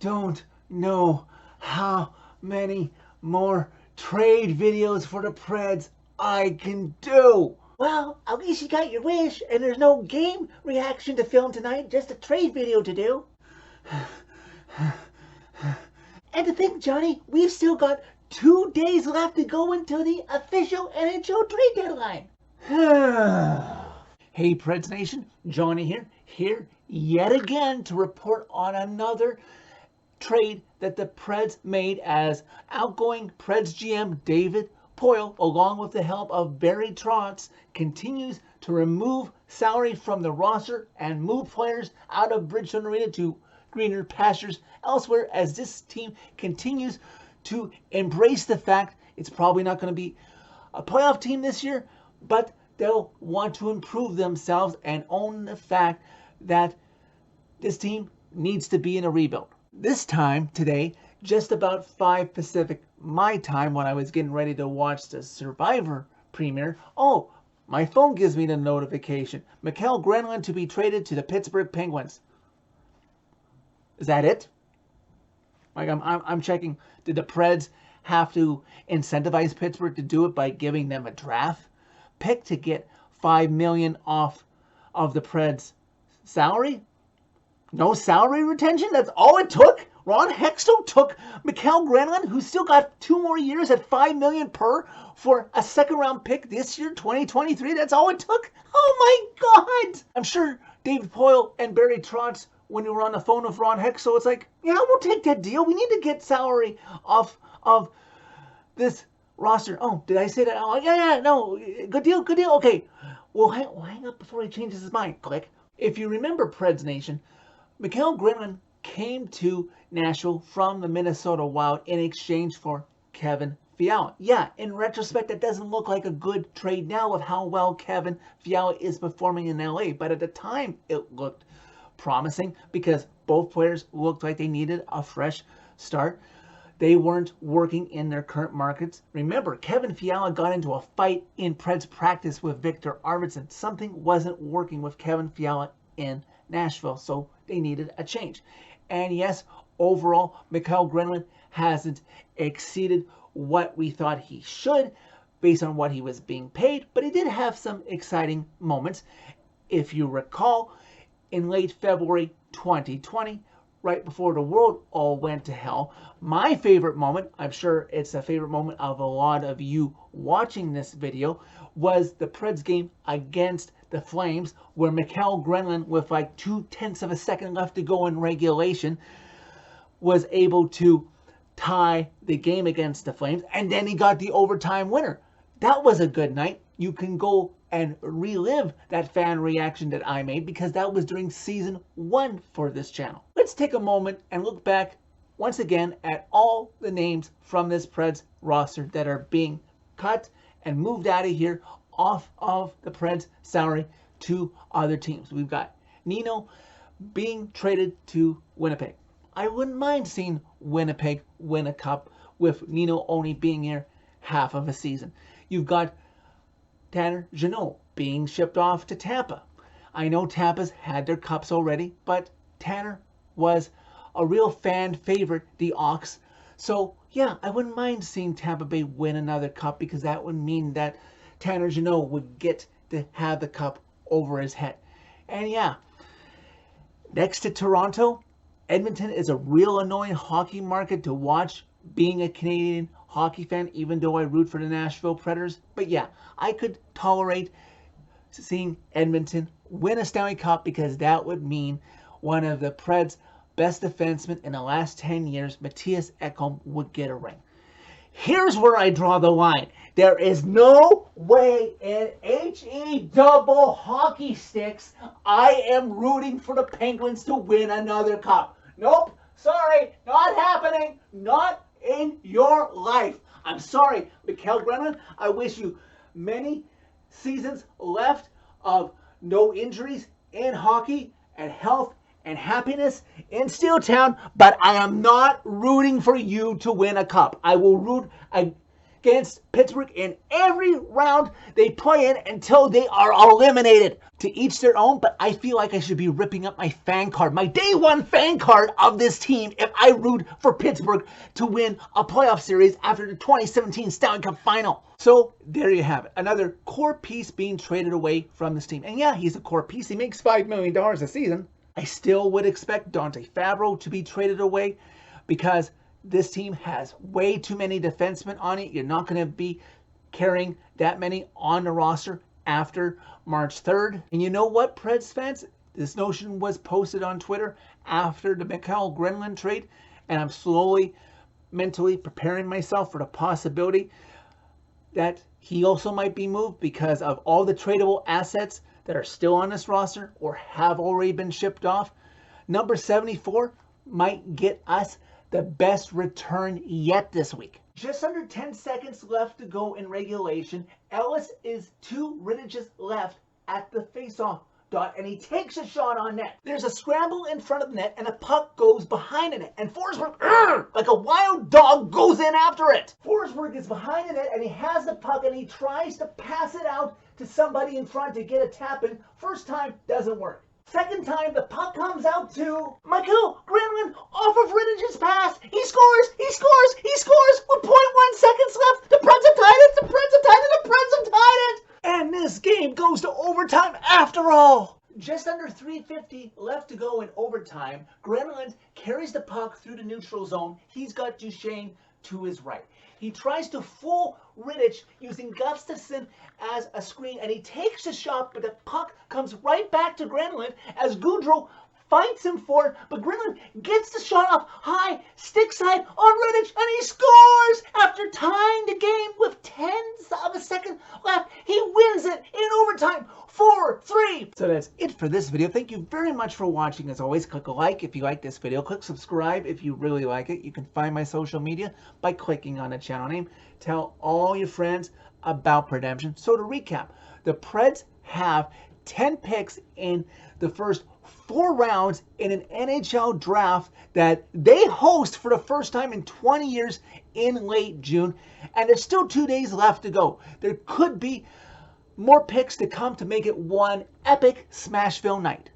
don't know how many more trade videos for the Preds I can do. Well, at least you got your wish, and there's no game reaction to film tonight, just a trade video to do. And to think, Johnny, we've still got 2 days left to go until the official NHL trade deadline. Hey Preds Nation, Johnny here yet again to report on another trade that the Preds made as outgoing Preds GM David Poile, along with the help of Barry Trotz, continues to remove salary from the roster and move players out of Bridgestone Arena to greener pastures elsewhere, as this team continues to embrace the fact it's probably not going to be a playoff team this year, but they'll want to improve themselves and own the fact that this team needs to be in a rebuild. This time today, just about 5 Pacific my time, when I was getting ready to watch the Survivor premiere, my phone gives me the notification. Mikael Granlund to be traded to the Pittsburgh Penguins. Is that it? Like I'm checking, did the Preds have to incentivize Pittsburgh to do it by giving them a draft pick to get $5 million off of the Preds' salary? No salary retention? That's all it took? Ron Hextall took Mikael Granlund, who's still got 2 more years at $5 million per for a second-round pick this year, 2023. That's all it took? Oh my God! I'm sure David Poile and Barry Trotz, when you were on the phone with Ron Hextall, it's like, yeah, we'll take that deal. We need to get salary off of this roster. Oh, did I say that? Oh, yeah, no, good deal. Okay, we'll hang up before he changes his mind. Click. If you remember, Preds Nation, Mikael Granlund came to Nashville from the Minnesota Wild in exchange for Kevin Fiala. Yeah, in retrospect, that doesn't look like a good trade now with how well Kevin Fiala is performing in LA, but at the time it looked promising because both players looked like they needed a fresh start. They weren't working in their current markets. Remember, Kevin Fiala got into a fight in Preds practice with Victor Arvidsson. Something wasn't working with Kevin Fiala in Nashville, so they needed a change. And yes, overall, Mikael Granlund hasn't exceeded what we thought he should based on what he was being paid, but he did have some exciting moments. If you recall, in late February 2020, right before the world all went to hell, my favorite moment, I'm sure it's a favorite moment of a lot of you watching this video, was the Preds game against the Flames, where Mikael Granlund, with like 0.2 of a second left to go in regulation, was able to tie the game against the Flames, and then he got the overtime winner. That was a good night. You can go and relive that fan reaction that I made because that was during season 1 for this channel. Let's take a moment and look back once again at all the names from this Preds roster that are being cut and moved out of here off of the Preds salary to other teams. We've got Nino being traded to Winnipeg. I wouldn't mind seeing Winnipeg win a cup with Nino only being here half of a season. You've got Tanner Jeannot being shipped off to Tampa. I know Tampa's had their cups already, but Tanner was a real fan favorite, the Ox. So yeah, I wouldn't mind seeing Tampa Bay win another cup because that would mean that Tanner Jeannot would get to have the cup over his head. And yeah, next to Toronto, Edmonton is a real annoying hockey market to watch, being a Canadian hockey fan, even though I root for the Nashville Predators. But yeah, I could tolerate seeing Edmonton win a Stanley Cup because that would mean one of the Preds' best defensemen in the last 10 years, Mattias Ekholm, would get a ring. Here's where I draw the line. There is no way in HE double hockey sticks I am rooting for the Penguins to win another cup. Nope, sorry, not happening. Not in your life. I'm sorry, Mikael Granlund. I wish you many seasons left of no injuries in hockey and health and happiness in Steeltown, but I am not rooting for you to win a cup. I will root against Pittsburgh in every round they play in until they are eliminated. To each their own, but I feel like I should be ripping up my fan card, my day one fan card of this team if I root for Pittsburgh to win a playoff series after the 2017 Stanley Cup final. So there you have it. Another core piece being traded away from this team. And yeah, he's a core piece. He makes $5 million a season. I still would expect Dante Fabro to be traded away because this team has way too many defensemen on it. You're not going to be carrying that many on the roster after March 3rd. And you know what, Preds fans? This notion was posted on Twitter after the Mikael Granlund trade, and I'm slowly, mentally preparing myself for the possibility that he also might be moved because of all the tradable assets that are still on this roster or have already been shipped off. Number 74 might get us the best return yet this week. Just under 10 seconds left to go in regulation. Ellis is 2 Riddiches left at the faceoff dot, and he takes a shot on net. There's a scramble in front of the net, and the puck goes behind the net. And Forsberg, like a wild dog, goes in after it. Forsberg is behind the net, and he has the puck, and he tries to pass it out to somebody in front to get a tap in. First time, doesn't work. Second time, the puck comes out to Mikael Granlund off of Riddich's pass. He scores! He scores! He scores! With 0.1 seconds left, the Preds have tied it! The Preds have tied it! The Preds have tied it! And this game goes to overtime after all. Just under 3:50 left to go in overtime. Granlund carries the puck through the neutral zone. He's got Duchesne to his right. He tries to fool Rittich using Gustafsson as a screen, and he takes the shot, but the puck comes right back to Granlund as Gaudreau fights him for it, but Granlund gets the shot off high, stick side on Rittich, and he scores! After tying the game with tenths of a second left, he wins it in overtime, 4-3. So that's it for this video. Thank you very much for watching. As always, click a like if you like this video. Click subscribe if you really like it. You can find my social media by clicking on the channel name. Tell all your friends about Redemption. So to recap, the Preds have 10 picks in the first 4 rounds in an NHL draft that they host for the first time in 20 years in late June. And there's still 2 days left to go. There could be more picks to come to make it one epic Smashville night.